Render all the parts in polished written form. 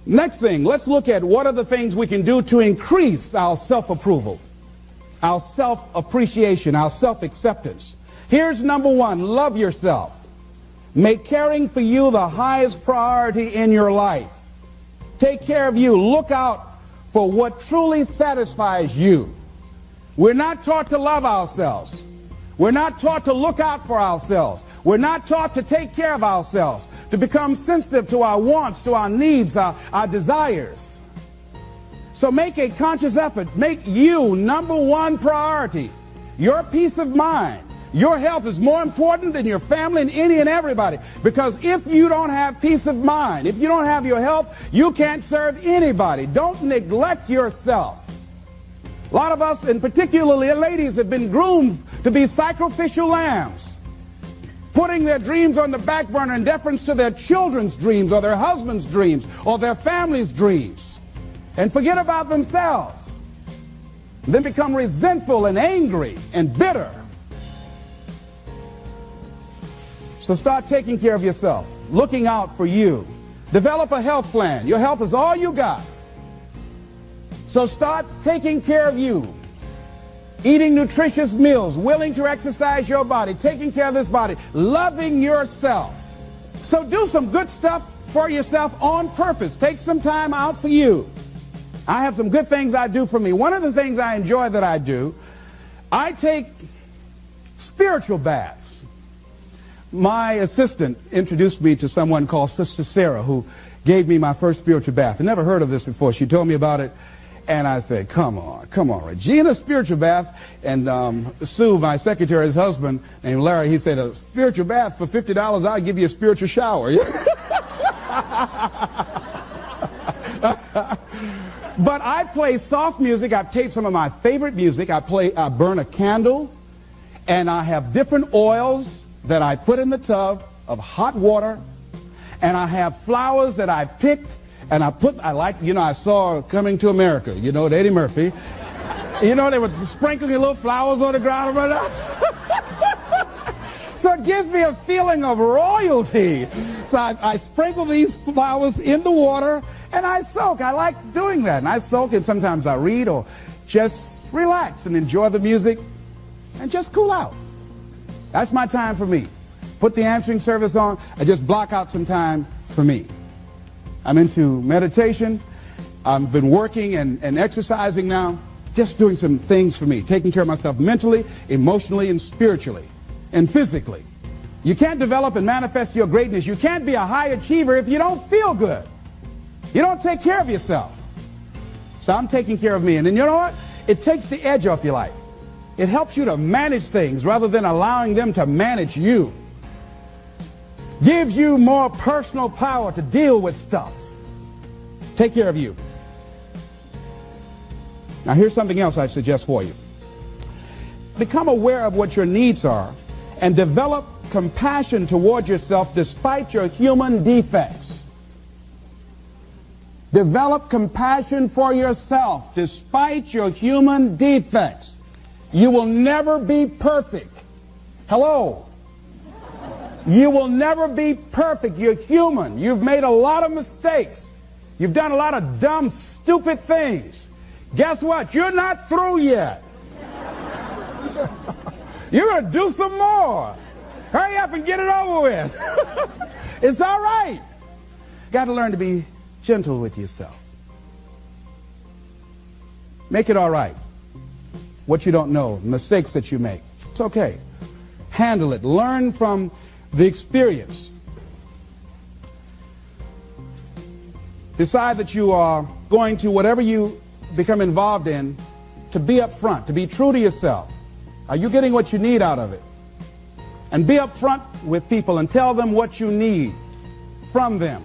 Next thing, let's look at what are the things we can do to increase our self-approval, our self-appreciation, our self-acceptance. Here's number one, love yourself. Make caring for you the highest priority in your life. Take care of you. Look out for what truly satisfies you. We're not taught to love ourselves. We're not taught to look out for ourselves. We're not taught to take care of ourselves, to become sensitive to our wants, to our needs, our desires. So make a conscious effort. Make you number one priority. Your peace of mind. Your health is more important than your family and any and everybody. Because if you don't have peace of mind, if you don't have your health, you can't serve anybody. Don't neglect yourself. A lot of us, and particularly ladies, have been groomed to be sacrificial lambs, putting their dreams on the back burner in deference to their children's dreams or their husband's dreams or their family's dreams, and forget about themselves. Then become resentful and angry and bitter. So start taking care of yourself, looking out for you. Develop a health plan. Your health is all you got. So start taking care of you. Eating nutritious meals, willing to exercise your body, taking care of this body, loving yourself. So do some good stuff for yourself on purpose. Take some time out for you. I have some good things I do for me. One of the things I enjoy that I do, I take spiritual baths. My assistant introduced me to someone called Sister Sarah, who gave me my first spiritual bath. I never heard of this before. She told me about it, and I said, come on, Regina, spiritual bath. And Sue, my secretary's husband, named Larry, he said, a spiritual bath for $50, I'll give you a spiritual shower. But I play soft music. I've taped some of my favorite music. I burn a candle, and I have different oils that I put in the tub of hot water, and I have flowers that I picked, and I saw Coming to America, Eddie Murphy. They were sprinkling little flowers on the ground. So it gives me a feeling of royalty. So I sprinkle these flowers in the water, and I soak. I like doing that, and I soak, and sometimes I read or just relax and enjoy the music and just cool out. That's my time for me. Put the answering service on. I just block out some time for me. I'm into meditation. I've been working and exercising now. Just doing some things for me. Taking care of myself mentally, emotionally, and spiritually, and physically. You can't develop and manifest your greatness. You can't be a high achiever if you don't feel good. You don't take care of yourself. So I'm taking care of me. And then you know what? It takes the edge off your life. It helps you to manage things rather than allowing them to manage you. Gives you more personal power to deal with stuff. Take care of you. Now here's something else I suggest for you. Become aware of what your needs are and develop compassion toward yourself despite your human defects. Develop compassion for yourself despite your human defects. You will never be perfect. Hello. You will never be perfect. You're human. You've made a lot of mistakes. You've done a lot of dumb, stupid things. Guess what? You're not through yet. You're going to do some more. Hurry up and get it over with. It's all right. Got to learn to be gentle with yourself. Make it all right. What you don't know, mistakes that you make. It's okay. Handle it. Learn from the experience. Decide that you are going to, whatever you become involved in, to be upfront, to be true to yourself. Are you getting what you need out of it? And be upfront with people and tell them what you need from them.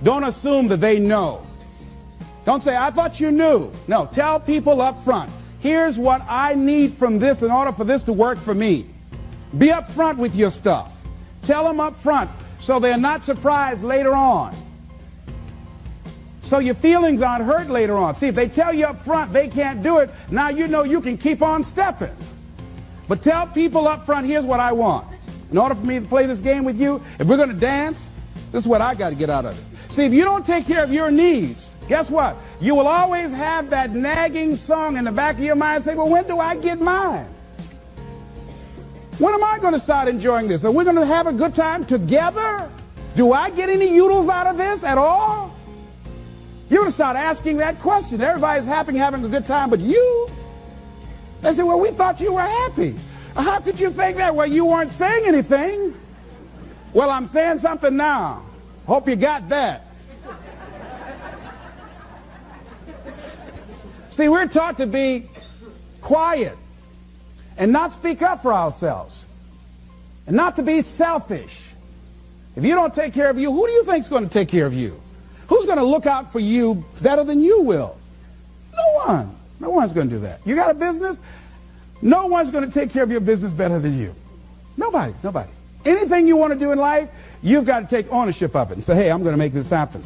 Don't assume that they know. Don't say, I thought you knew. No, tell people up front. Here's what I need from this in order for this to work for me. Be up front with your stuff. Tell them up front so they're not surprised later on. So your feelings aren't hurt later on. See, if they tell you up front they can't do it, now you know you can keep on stepping. But tell people up front, here's what I want. In order for me to play this game with you, if we're going to dance, this is what I got to get out of it. See, if you don't take care of your needs, guess what? You will always have that nagging song in the back of your mind say, well, when do I get mine? When am I going to start enjoying this? Are we going to have a good time together? Do I get any utils out of this at all? You're going to start asking that question. Everybody's happy, having a good time, but you? They say, well, we thought you were happy. How could you think that? Well, you weren't saying anything. Well, I'm saying something now. Hope you got that. See, we're taught to be quiet and not speak up for ourselves and not to be selfish. If you don't take care of you, who do you think is going to take care of you? Who's going to look out for you better than you will? No one. No one's going to do that. You got a business? No one's going to take care of your business better than you. Nobody. Nobody. Anything you want to do in life, you've got to take ownership of it and say, hey, I'm going to make this happen.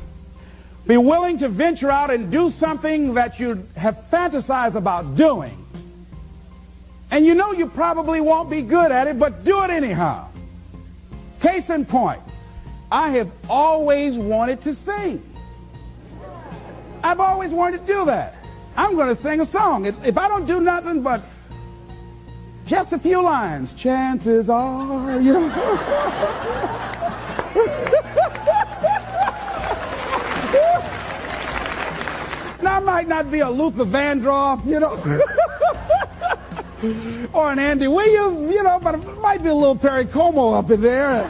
Be willing to venture out and do something that you have fantasized about doing. And you know you probably won't be good at it, but do it anyhow. Case in point, I have always wanted to sing. I've always wanted to do that. I'm going to sing a song. If I don't do nothing but just a few lines, chances are, you know. Now, I might not be a Luther Vandross, you know, or an Andy Williams, you know, but it might be a little Perry Como up in there,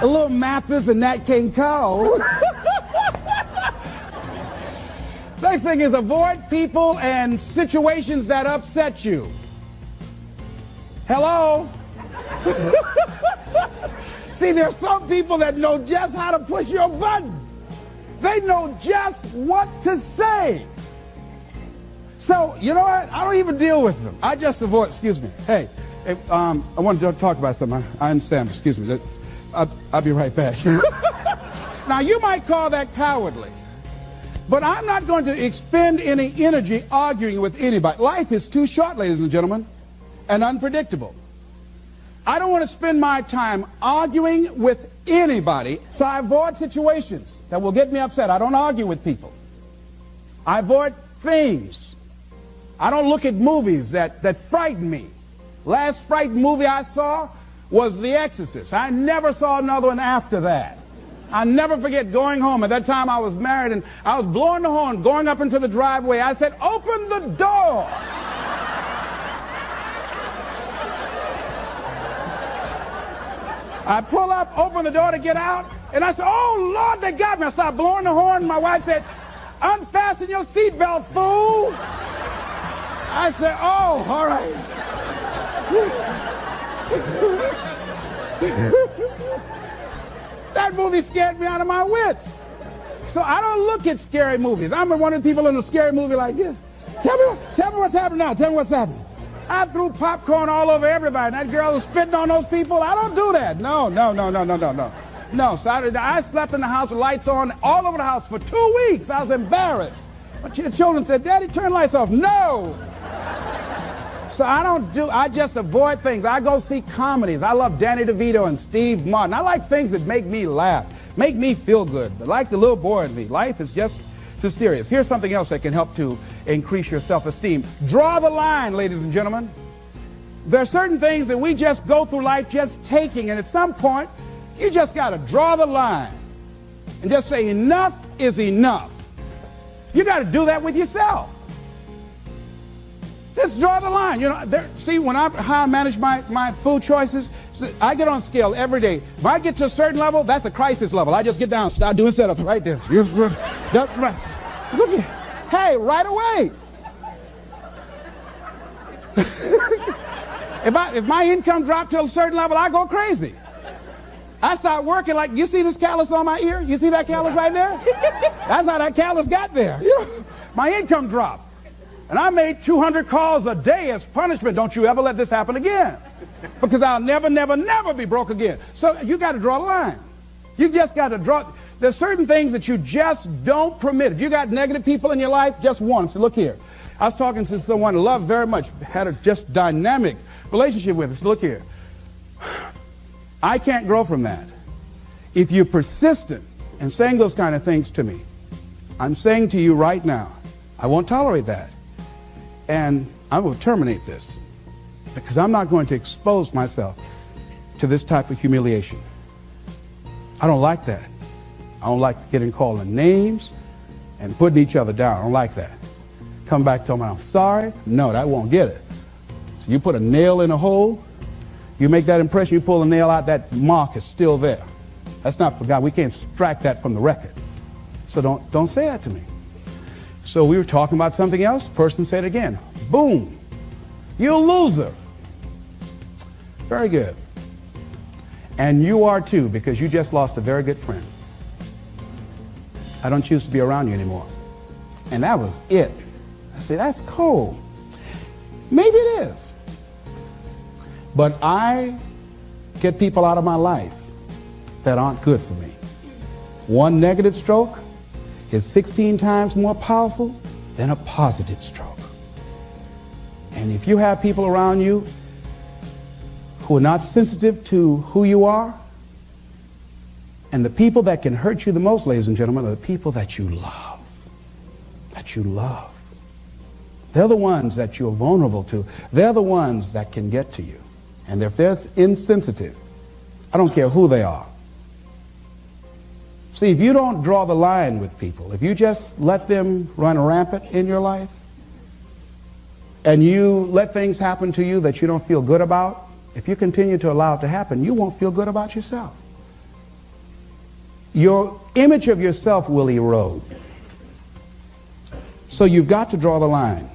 a little Mathis and Nat King Cole. Next thing is avoid people and situations that upset you. Hello? See, there's some people that know just how to push your button. They know just what to say. So, you know what? I don't even deal with them. I just avoid, excuse me. Hey, I wanted to talk about something. I understand. Excuse me. I'll be right back. Now, you might call that cowardly. But I'm not going to expend any energy arguing with anybody. Life is too short, ladies and gentlemen, and unpredictable. I don't want to spend my time arguing with anybody, so I avoid situations that will get me upset. I don't argue with people. I avoid things. I don't look at movies that frighten me. Last frightened movie I saw was The Exorcist. I never saw another one after that. I'll never forget going home. At that time I was married and I was blowing the horn, going up into the driveway. I said, open the door. I pull up, open the door to get out, and I said, oh, Lord, they got me. I started blowing the horn. My wife said, unfasten your seatbelt, fool. I said, oh, all right. That movie scared me out of my wits. So I don't look at scary movies. I'm one of the people in a scary movie like this. Tell me what's happening now. Tell me what's happening. I threw popcorn all over everybody. That girl was spitting on those people. I don't do that. No. No, so I slept in the house with lights on all over the house for 2 weeks. I was embarrassed. My children said, Daddy, turn lights off. No. So I just avoid things. I go see comedies. I love Danny DeVito and Steve Martin. I like things that make me laugh, make me feel good. But like the little boy in me, life is just too serious. Here's something else that can help to increase your self-esteem. Draw the line, ladies and gentlemen. There are certain things that we just go through life just taking, and at some point, you just got to draw the line and just say enough is enough. You got to do that with yourself. Just draw the line. You know, see, how I manage my food choices, I get on scale every day. If I get to a certain level, that's a crisis level. I just get down, start doing setups right there. That's right. Look at, hey, right away. If my income dropped to a certain level, I go crazy. I start working like, you see this callus on my ear? You see that callus right there? That's how that callus got there. You know, my income dropped. And I made 200 calls a day as punishment. Don't you ever let this happen again. Because I'll never, never, never be broke again. So you got to draw the line. You just got to draw. There's certain things that you just don't permit. If you got negative people in your life, just warn them. So look here. I was talking to someone I love very much, had a just dynamic relationship with us. Look here. I can't grow from that. If you're persistent and saying those kind of things to me, I'm saying to you right now, I won't tolerate that. And I will terminate this because I'm not going to expose myself to this type of humiliation. I don't like that. I don't like getting called names and putting each other down. I don't like that. Come back, tell me I'm sorry. No, that won't get it. So you put a nail in a hole, you make that impression, you pull a nail out, that mark is still there. That's not forgotten. We can't extract that from the record. So don't say that to me. So we were talking about something else. Person said it again. Boom. You're a loser. Very good. And you are too, because you just lost a very good friend. I don't choose to be around you anymore. And that was it. I said, that's cold. Maybe it is. But I get people out of my life that aren't good for me. One negative stroke is 16 times more powerful than a positive stroke. And if you have people around you who are not sensitive to who you are, and the people that can hurt you the most, ladies and gentlemen, are the people that you love. That you love. They're the ones that you're vulnerable to. They're the ones that can get to you. And if they're insensitive, I don't care who they are. See, if you don't draw the line with people, if you just let them run rampant in your life, and you let things happen to you that you don't feel good about, if you continue to allow it to happen, you won't feel good about yourself. Your image of yourself will erode. So you've got to draw the line.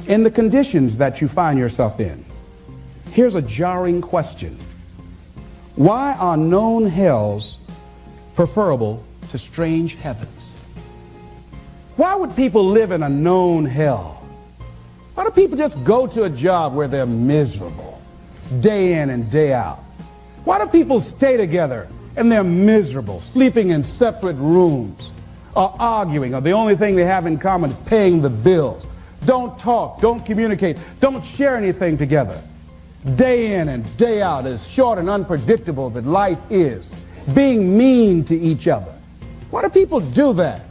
In the conditions that you find yourself in, here's a jarring question. Why are known hells preferable to strange heavens? Why would people live in a known hell? Why do people just go to a job where they're miserable, day in and day out? Why do people stay together and they're miserable, sleeping in separate rooms, or arguing, or the only thing they have in common is paying the bills? Don't talk, don't communicate, don't share anything together. Day in and day out, as short and unpredictable that life is, being mean to each other. Why do people do that?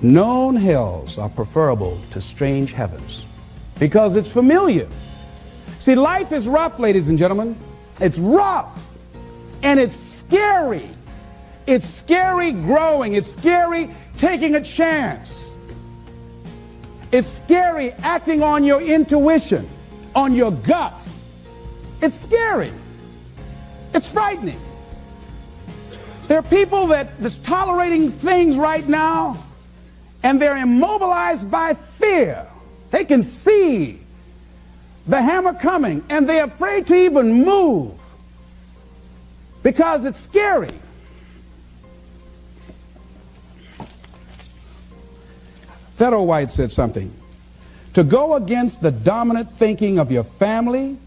Known hells are preferable to strange heavens because it's familiar. See, life is rough, ladies and gentlemen. It's rough and it's scary. It's scary growing. It's scary taking a chance. It's scary acting on your intuition, on your guts. It's scary. It's frightening. There are people that's tolerating things right now, and they're immobilized by fear. They can see the hammer coming, and they're afraid to even move because it's scary. Theodore White said something. To go against the dominant thinking of your family,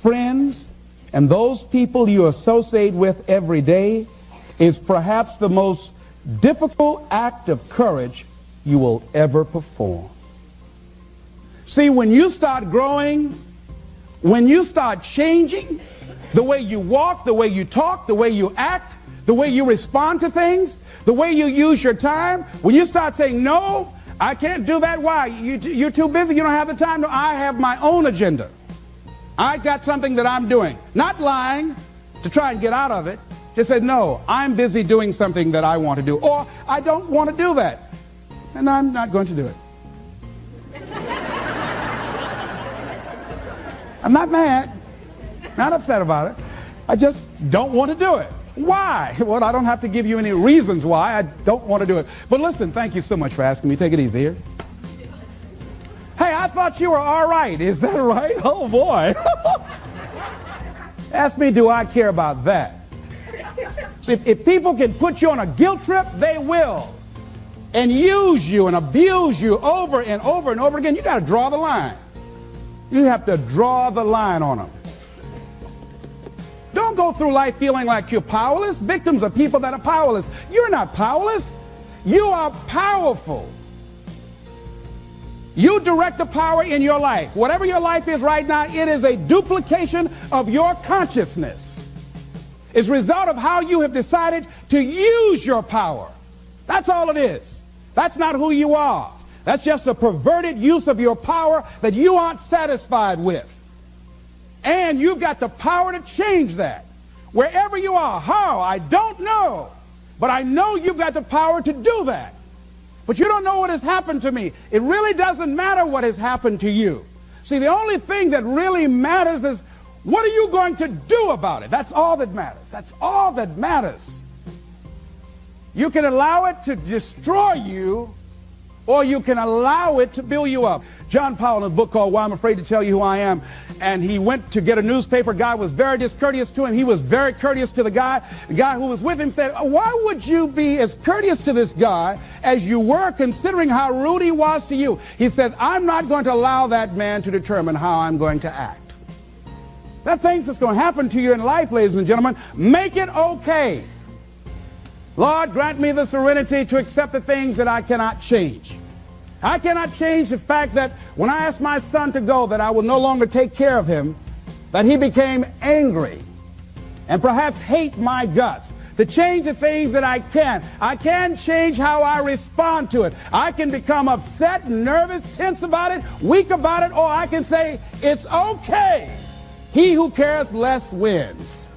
friends, and those people you associate with every day is perhaps the most difficult act of courage you will ever perform. See, when you start growing, when you start changing the way you walk, the way you talk, the way you act, the way you respond to things, the way you use your time, when you start saying, no, I can't do that. Why? You're too busy. You don't have the time. No, I have my own agenda. I got something that I'm doing. Not lying to try and get out of it. Just say, no, I'm busy doing something that I want to do. Or I don't want to do that. And I'm not going to do it. I'm not mad. Not upset about it. I just don't want to do it. Why? Well, I don't have to give you any reasons why I don't want to do it. But listen, thank you so much for asking me. Take it easy here. Hey, I thought you were all right. Is that right? Oh, boy. Ask me, do I care about that? See, if people can put you on a guilt trip, they will. And use you and abuse you over and over and over again. You got to draw the line. You have to draw the line on them. Don't go through life feeling like you're powerless. Victims are people that are powerless. You're not powerless. You are powerful. You direct the power in your life. Whatever your life is right now, it is a duplication of your consciousness. It's a result of how you have decided to use your power. That's all it is. That's not who you are. That's just a perverted use of your power that you aren't satisfied with. And you've got the power to change that. Wherever you are, how, I don't know. But I know you've got the power to do that. But you don't know what has happened to me. It really doesn't matter what has happened to you. See, the only thing that really matters is, what are you going to do about it? That's all that matters. That's all that matters. You can allow it to destroy you, or you can allow it to build you up. John Powell, in a book called Why I'm Afraid to Tell You Who I Am, and he went to get a newspaper. Guy was very discourteous to him. He was very courteous to the guy. The guy who was with him said, why would you be as courteous to this guy as you were, considering how rude he was to you? He said, I'm not going to allow that man to determine how I'm going to act. There are things that's going to happen to you in life, ladies and gentlemen. Make it okay. Lord, grant me the serenity to accept the things that I cannot change. I cannot change the fact that when I asked my son to go, that I will no longer take care of him, that he became angry and perhaps hate my guts. To change the things that I can change how I respond to it. I can become upset, nervous, tense about it, weak about it, or I can say, it's okay. He who cares less wins.